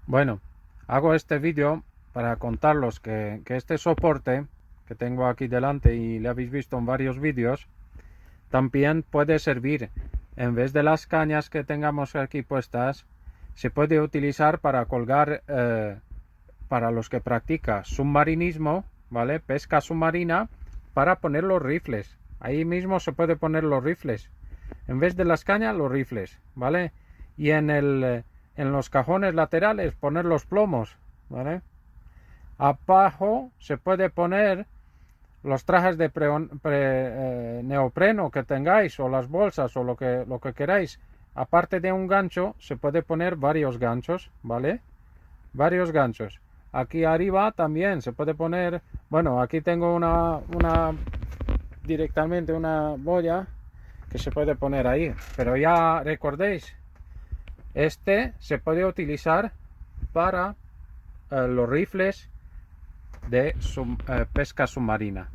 Bueno, hago este vídeo para contaros que este soporte que tengo aquí delante y le habéis visto en varios vídeos, también puede servir. En vez de las cañas que tengamos aquí puestas, se puede utilizar para colgar, para los que practican submarinismo, ¿vale? Pesca submarina, para poner los rifles. Ahí mismo se puede poner los rifles. En vez de las cañas, los rifles, ¿vale? Y en los cajones laterales poner los plomos, ¿vale? Abajo se puede poner los trajes de neopreno que tengáis, o las bolsas, o lo que queráis. Aparte de un gancho, se puede poner varios ganchos, ¿vale? Varios ganchos. Aquí arriba también se puede poner, bueno, aquí tengo directamente una boya que se puede poner ahí, pero ya recordéis, este se puede utilizar para los rifles de pesca submarina.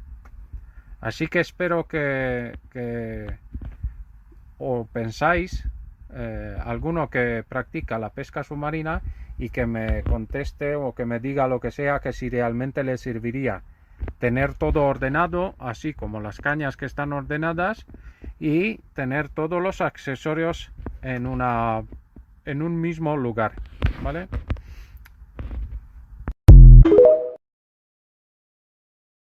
Así que espero que o pensáis, alguno que practica la pesca submarina, y que me conteste o que me diga lo que sea, que si realmente le serviría tener todo ordenado, así como las cañas que están ordenadas, y tener todos los accesorios en un mismo lugar, ¿vale?